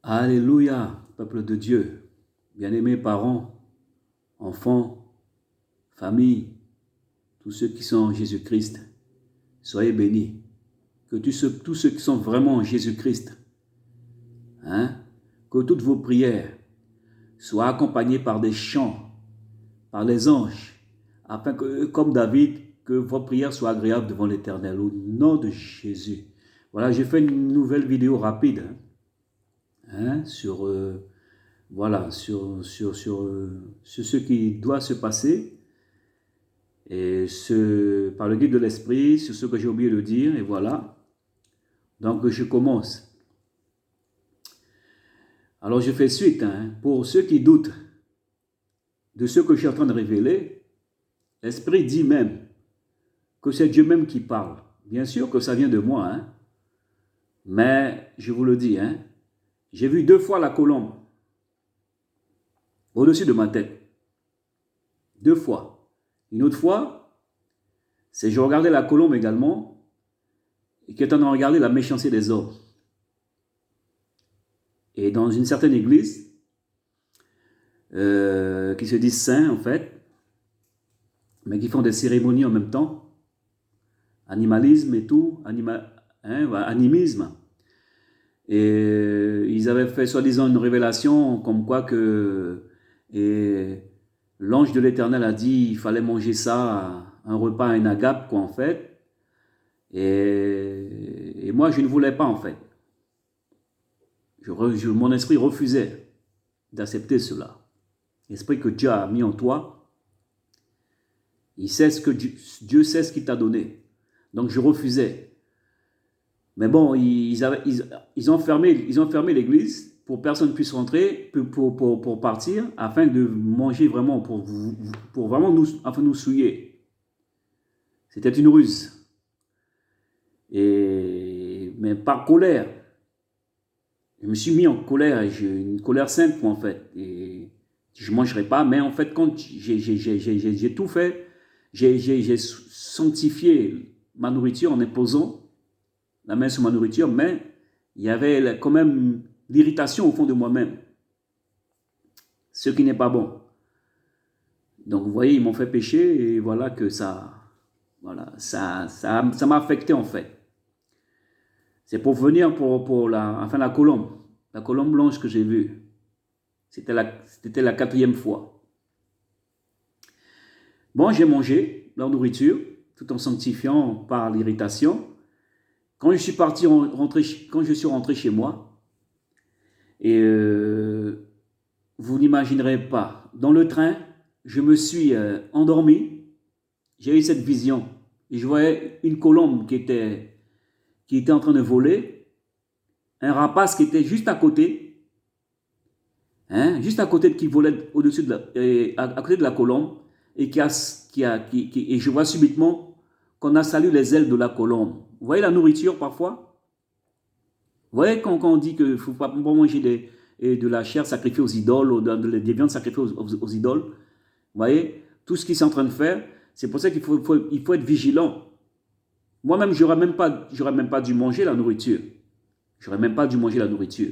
Alléluia, peuple de Dieu, bien-aimés parents, enfants, famille, tous ceux qui sont en Jésus-Christ, soyez bénis. Que tous ceux qui sont vraiment en Jésus-Christ, que toutes vos prières soient accompagnées par des chants, par les anges, afin que, comme David, que vos prières soient agréables devant l'Éternel, au nom de Jésus. Voilà, j'ai fait une nouvelle vidéo rapide sur, sur ce qui doit se passer, et par le guide de l'Esprit, sur ce que j'ai oublié de dire, et voilà. Donc je commence. Alors je fais suite. Pour ceux qui doutent de ce que je suis en train de révéler, l'Esprit dit même que c'est Dieu même qui parle. Bien sûr que ça vient de moi, mais je vous le dis, j'ai vu 2 fois la colombe au-dessus de ma tête. 2 fois. Une autre fois, c'est je regardais la colombe également, et qui est en train de regarder la méchanceté des hommes. Et dans une certaine église, qui se disent saints en fait, mais qui font des cérémonies en même temps, animalisme et tout, animisme. Et ils avaient fait soi-disant une révélation comme quoi que l'ange de l'Éternel a dit il fallait manger ça, un repas, un agape quoi en fait. Et moi je ne voulais pas en fait. Mon esprit refusait d'accepter cela. L'esprit que Dieu a mis en toi, il sait ce que Dieu sait ce qu'il t'a donné. Donc je refusais. Mais bon, ils ont fermé l'église pour que personne ne puisse rentrer, pour partir, afin de manger vraiment, pour vraiment nous souiller. C'était une ruse. Mais par colère, je me suis mis en colère, une colère sainte en fait. Et je ne mangerai pas, mais en fait, quand j'ai tout fait, j'ai sanctifié ma nourriture en imposant la main sur ma nourriture, mais il y avait quand même l'irritation au fond de moi-même, ce qui n'est pas bon. Donc vous voyez, ils m'ont fait pécher et voilà que ça m'a affecté en fait. C'est pour venir pour la colombe blanche que j'ai vue. C'était la 4e fois. Bon, j'ai mangé leur nourriture tout en sanctifiant par l'irritation. Quand je suis rentré chez moi, et vous n'imaginerez pas, dans le train, je me suis endormi, j'ai eu cette vision, et je voyais une colombe qui était en train de voler, un rapace qui était juste à côté, qui volait au-dessus à côté de la colombe, et et je vois subitement qu'on a sali les ailes de la colombe. Vous voyez la nourriture parfois? Vous voyez quand on dit qu'il ne faut pas manger de la chair sacrifiée aux idoles, ou des viandes sacrifiées aux idoles? Vous voyez? Tout ce qu'ils sont en train de faire, c'est pour ça qu'il faut être vigilant. Moi-même, j'aurais même pas dû manger la nourriture. J'aurais même pas dû manger la nourriture.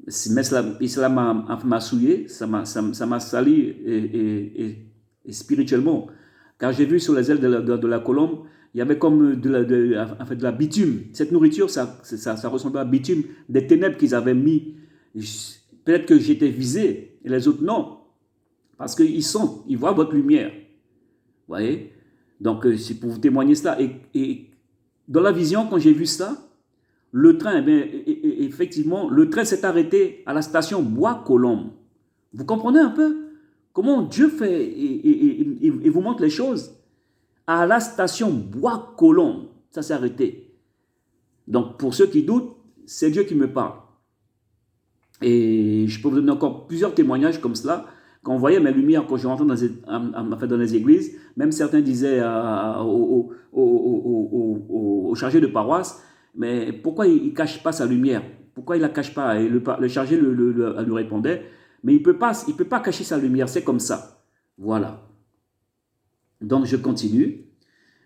Mais cela m'a souillé, ça m'a sali et spirituellement. Car j'ai vu sur les ailes de la colombe, il y avait comme de la bitume. Cette nourriture, ça ressemblait à bitume, des ténèbres qu'ils avaient mis. Peut-être que j'étais visé, et les autres non. Parce qu'ils voient votre lumière. Vous voyez? Donc, c'est pour vous témoigner cela. Et dans la vision, quand j'ai vu ça, le train, effectivement, le train s'est arrêté à la station Bois-Colombes. Vous comprenez un peu comment Dieu fait et vous montre les choses? À la station Bois-Colombes, ça s'est arrêté. Donc, pour ceux qui doutent, c'est Dieu qui me parle. Et je peux vous donner encore plusieurs témoignages comme cela. Quand on voyait mes lumières, quand je rentrais dans les églises, même certains disaient au chargé de paroisse, mais pourquoi il ne cache pas sa lumière? Pourquoi il ne la cache pas? Et le chargé lui répondait, mais il ne peut pas cacher sa lumière, c'est comme ça. Voilà. Donc je continue.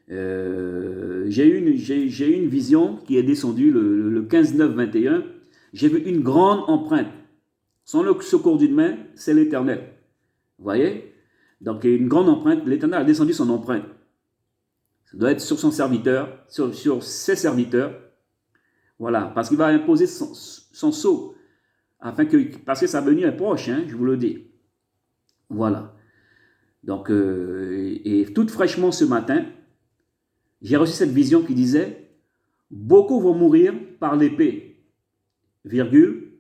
J'ai eu une vision qui est descendue le 15-9-21. J'ai vu une grande empreinte. Sans le secours d'une main, c'est l'Éternel. Vous voyez? Donc, une grande empreinte. L'Éternel a descendu son empreinte. Ça doit être sur son serviteur, sur ses serviteurs. Voilà, parce qu'il va imposer son sceau. Parce que sa venue est proche, hein, je vous le dis. Voilà. Donc, et tout fraîchement ce matin, j'ai reçu cette vision qui disait « Beaucoup vont mourir par l'épée, virgule,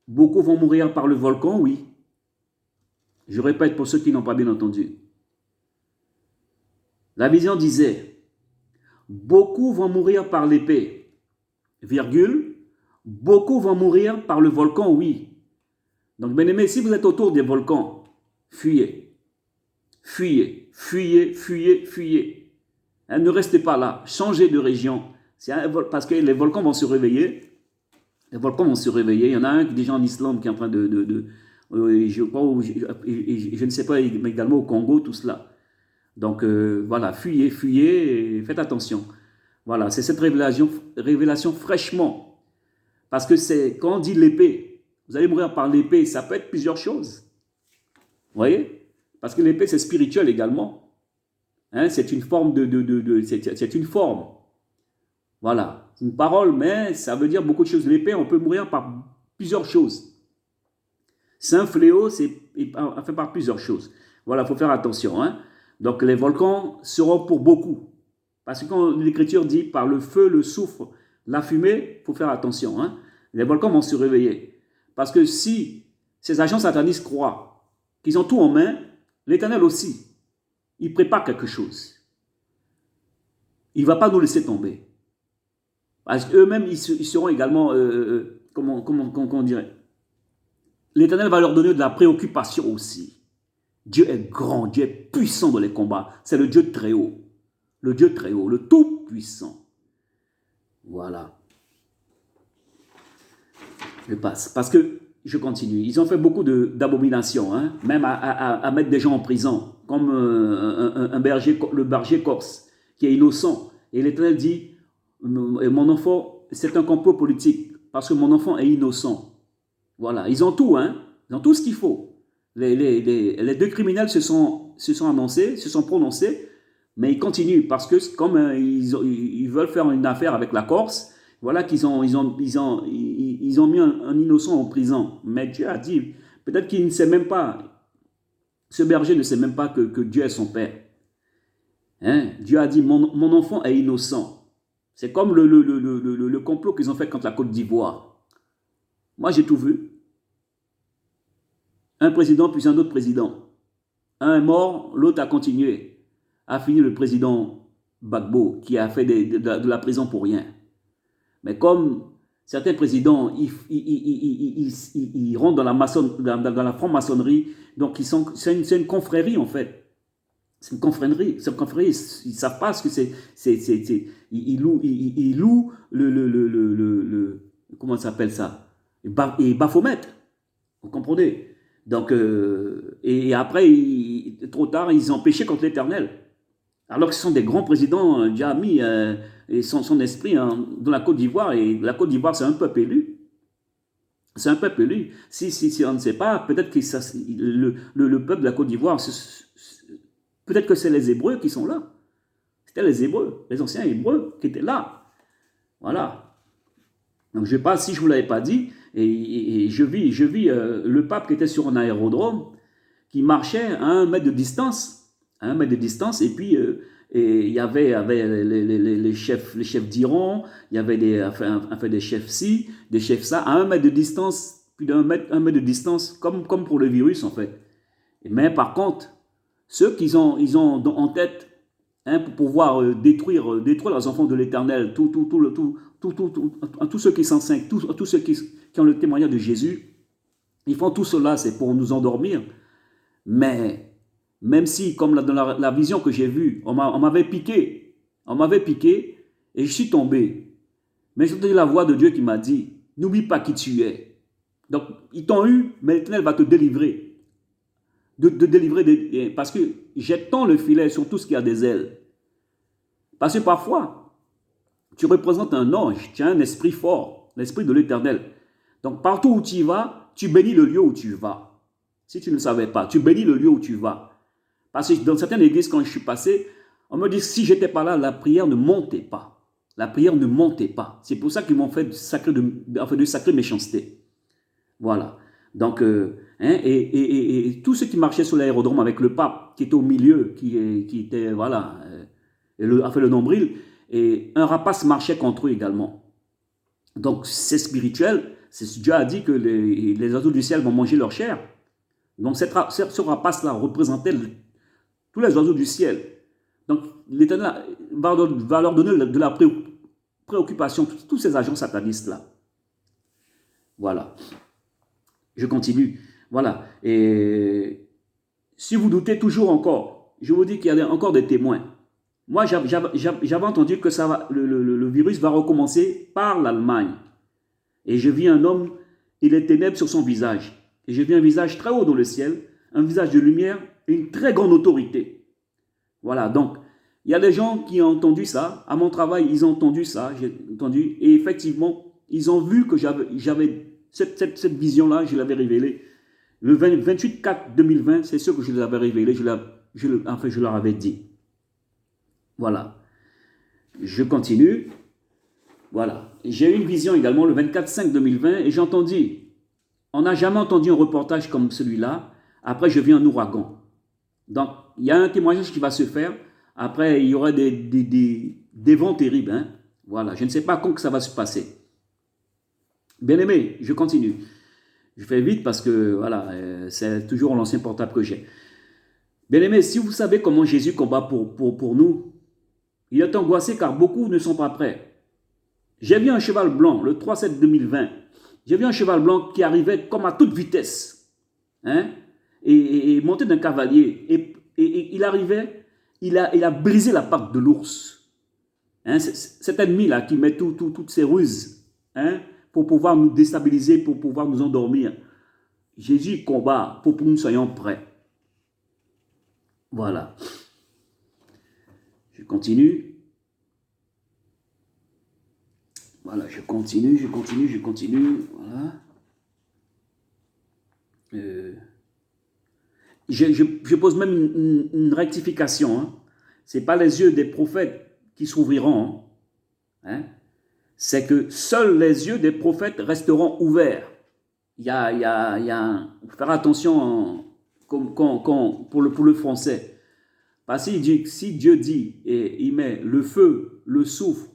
beaucoup vont mourir par le volcan, oui. » Je répète pour ceux qui n'ont pas bien entendu. La vision disait « Beaucoup vont mourir par l'épée, virgule, beaucoup vont mourir par le volcan, oui. » Donc, bien aimé, si vous êtes autour des volcans, fuyez. Fuyez, fuyez, fuyez, fuyez. Hein, ne restez pas là, changez de région. Parce que les volcans vont se réveiller. Les volcans vont se réveiller. Il y en a un déjà en Islande qui est en train je crois, je ne sais pas, mais également au Congo, tout cela. Donc voilà, fuyez, fuyez, et faites attention. Voilà, c'est cette révélation fraîchement. Parce que c'est, quand on dit l'épée, vous allez mourir par l'épée, ça peut être plusieurs choses. Vous voyez? Parce que l'épée, c'est spirituel également. Hein, c'est une forme c'est une forme. Voilà, c'est une parole, mais ça veut dire beaucoup de choses. L'épée, on peut mourir par plusieurs choses. C'est un fléau, c'est fait par plusieurs choses. Voilà, il faut faire attention. Hein. Donc, les volcans seront pour beaucoup. Parce que quand l'Écriture dit par le feu, le soufre, la fumée, il faut faire attention. Hein. Les volcans vont se réveiller. Parce que si ces agents satanistes croient qu'ils ont tout en main, l'Éternel aussi, il prépare quelque chose. Il ne va pas nous laisser tomber. Parce qu'eux-mêmes, ils seront également, comment on dirait, l'Éternel va leur donner de la préoccupation aussi. Dieu est grand, Dieu est puissant dans les combats. C'est le Dieu très haut. Le Dieu très haut, le tout-puissant. Voilà. Je passe. Parce que, je continue, ils ont fait beaucoup d'abominations, hein, même à mettre des gens en prison, comme le berger corse, qui est innocent. Et l'Éternel dit, mon enfant, c'est un complot politique, parce que mon enfant est innocent. Voilà, ils ont tout, hein, ils ont tout ce qu'il faut. Les deux criminels se sont annoncés, se sont prononcés, mais ils continuent, parce que comme ils veulent faire une affaire avec la Corse, voilà qu'ils ont mis un innocent en prison. Mais Dieu a dit, peut-être qu'il ne sait même pas, ce berger ne sait même pas que Dieu est son père. Hein? Dieu a dit, mon enfant est innocent. C'est comme le complot qu'ils ont fait contre la Côte d'Ivoire. Moi, j'ai tout vu. Un président puis un autre président. Un est mort, l'autre a continué. A fini le président Gbagbo, qui a fait de la prison pour rien. Mais comme certains présidents, ils rentrent dans la franc-maçonnerie, donc c'est une confrérie en fait. C'est une confrérie. Ils ne savent pas ce que c'est. Ils louent comment ça s'appelle ça? Et Baphomet. Vous comprenez? Donc, et après, trop tard, ils ont péché contre l'Éternel. Alors que ce sont des grands présidents, Dieu a mis son esprit dans la Côte d'Ivoire, et la Côte d'Ivoire, c'est un peuple élu. C'est un peuple élu. Si on ne sait pas, peut-être que le peuple de la Côte d'Ivoire, peut-être que c'est les Hébreux qui sont là. C'était les Hébreux, les anciens Hébreux qui étaient là. Voilà. Donc, je ne sais pas si je ne vous l'avais pas dit, et je vis le pape qui était sur un aérodrome, qui marchait à 1 mètre de distance, et puis il y avait les chefs d'Iran, il y avait des chefs ci, des chefs ça, à 1 mètre de distance, plus d'1 mètre, 1 mètre de distance, comme pour le virus en fait. Mais par contre, ceux qu'ils ont en tête, hein, pour pouvoir détruire les enfants de l'Éternel, tous ceux qui s'enseignent, tous ceux qui ont le témoignage de Jésus, ils font tout cela, c'est pour nous endormir. Mais même si, comme dans la vision que j'ai vue, on m'avait piqué, et je suis tombé. Mais j'ai entendu la voix de Dieu qui m'a dit, n'oublie pas qui tu es. Donc, ils t'ont eu, mais l'Éternel va te délivrer. Parce que jette-t-on le filet sur tout ce qui a des ailes. Parce que parfois, tu représentes un ange, tu as un esprit fort, l'esprit de l'Éternel. Donc, partout où tu vas, tu bénis le lieu où tu vas. Si tu ne le savais pas, tu bénis le lieu où tu vas. Parce que dans certaines églises, quand je suis passé, on me dit, si je n'étais pas là, la prière ne montait pas. La prière ne montait pas. C'est pour ça qu'ils m'ont fait de sacrée méchanceté. Voilà. Donc, et tous ceux qui marchaient sur l'aérodrome avec le pape, qui était au milieu, qui était, voilà, a fait le nombril, et un rapace marchait contre eux également. Donc, c'est spirituel. Dieu a dit que les oiseaux du ciel vont manger leur chair. Donc, ce rapace-là représentait tous les oiseaux du ciel. Donc, l'Éternel va leur donner de la préoccupation, tous ces agents satanistes-là. Voilà. Je continue. Voilà. Et si vous doutez toujours encore, je vous dis qu'il y a encore des témoins. Moi, j'avais entendu que le virus va recommencer par l'Allemagne. Et je vis un homme, il est ténèbres sur son visage. Et je vis un visage très haut dans le ciel, un visage de lumière et une très grande autorité. Voilà, donc, il y a des gens qui ont entendu ça. À mon travail, ils ont entendu ça, j'ai entendu. Et effectivement, ils ont vu que j'avais cette vision-là, je l'avais révélée. Le 28/4/2020, c'est ce que je leur avais révélé, je leur avais dit. Voilà. Je continue. Voilà. J'ai eu une vision également le 24/5/2020 et j'ai entendu. On n'a jamais entendu un reportage comme celui-là. Après, je vis un ouragan. Donc, il y a un témoignage qui va se faire. Après, il y aura des vents terribles. Hein. Voilà. Je ne sais pas quand ça va se passer. Bien aimé, je continue. Je fais vite parce que voilà, c'est toujours l'ancien portable que j'ai. Bien aimé, si vous savez comment Jésus combat pour nous, il est angoissé car beaucoup ne sont pas prêts. J'ai vu un cheval blanc le 3/7/2020. J'ai vu un cheval blanc qui arrivait comme à toute vitesse. Hein, et monté d'un cavalier. Et il arrivait, il a brisé la patte de l'ours. Hein, cet ennemi-là qui met toutes ses ruses, hein, pour pouvoir nous déstabiliser, pour pouvoir nous endormir. Jésus combat pour que nous soyons prêts. Voilà. Je continue. Voilà, je continue. Voilà. Je pose même une rectification. Hein. Ce n'est pas les yeux des prophètes qui s'ouvriront. Hein. C'est que seuls les yeux des prophètes resteront ouverts. Il y a faire attention pour le français. Parce que si Dieu dit et il met le feu, le soufre,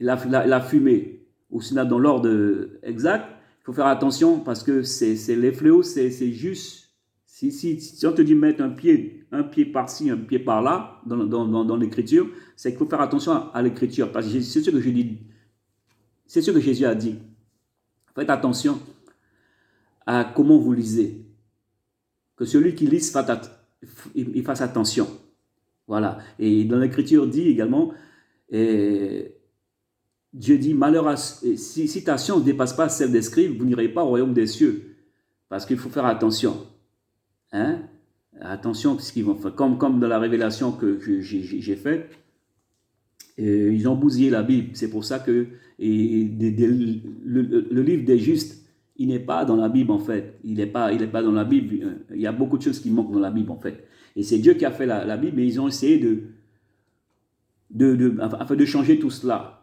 la fumée, ou sinon dans l'ordre exact, il faut faire attention parce que c'est les fléaux, c'est juste. Si on te dit mettre un pied par-ci, un pied par-là, dans l'écriture, c'est qu'il faut faire attention à l'écriture. Parce que c'est ce que je dis. C'est ce que Jésus a dit. Faites attention à comment vous lisez. Que celui qui lit il fasse attention. Voilà. Et dans l'écriture dit également, Dieu dit, malheur si ta science ne dépasse pas celle des scribes, vous n'irez pas au royaume des cieux. Parce qu'il faut faire attention. Hein? Attention, ce qu'ils vont faire. Comme dans la révélation que j'ai faite, ils ont bousillé la Bible. C'est pour ça que le livre des justes, il n'est pas dans la Bible en fait. Il n'est pas dans la Bible. Il y a beaucoup de choses qui manquent dans la Bible en fait. Et c'est Dieu qui a fait la Bible, mais ils ont essayé de changer tout cela.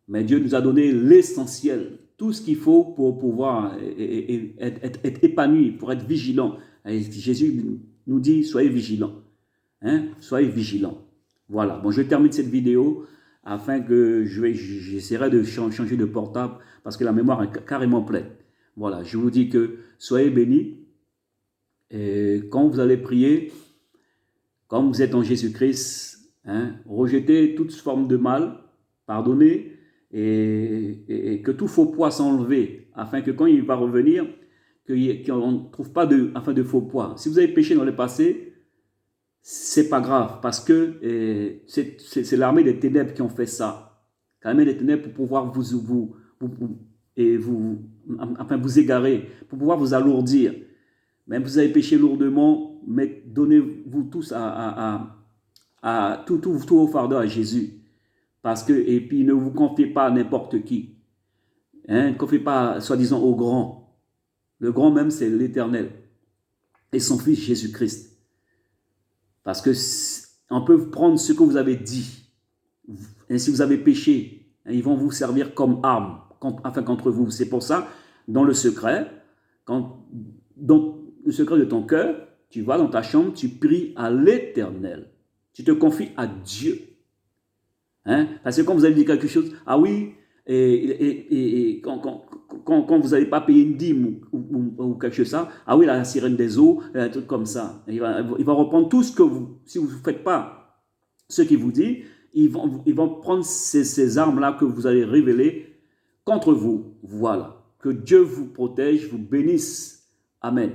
Mais Dieu nous a donné l'essentiel, tout ce qu'il faut pour pouvoir être épanoui, pour être vigilant. Et Jésus nous dit, soyez vigilants. Hein? Soyez vigilants. Voilà. Bon, je termine cette vidéo afin que j'essaierai de changer de portable parce que la mémoire est carrément pleine. Voilà. Je vous dis que soyez bénis. Et quand vous allez prier, comme vous êtes en Jésus-Christ, hein, rejetez toute forme de mal, pardonnez et que tout faux poids soit enlevé afin que quand il va revenir, qu'on ne trouve pas de faux poids. Si vous avez péché dans le passé, c'est pas grave parce que c'est l'armée des ténèbres qui ont fait ça. L'armée des ténèbres pour pouvoir vous égarer, pour pouvoir vous alourdir. Même vous avez péché lourdement, mais donnez-vous tous tout au fardeau à Jésus. Et puis ne vous confiez pas à n'importe qui. Hein, qu'on ne fait pas, soi-disant, au grand. Le grand même, c'est l'Éternel et son Fils Jésus-Christ. Parce que on peut prendre ce que vous avez dit. Et si vous avez péché, ils vont vous servir comme arme afin contre vous. C'est pour ça, dans le secret, dans le secret de ton cœur, tu vas dans ta chambre, tu pries à l'Éternel. Tu te confies à Dieu. Hein? Parce que quand vous avez dit quelque chose, ah oui, et quand vous n'avez pas payé une dîme ou quelque chose ça, ah oui, la sirène des eaux, un truc comme ça. Il va reprendre tout ce que vous, si vous ne faites pas ce qu'il vous dit, ils vont prendre ces armes-là que vous allez révéler contre vous. Voilà. Que Dieu vous protège, vous bénisse. Amen.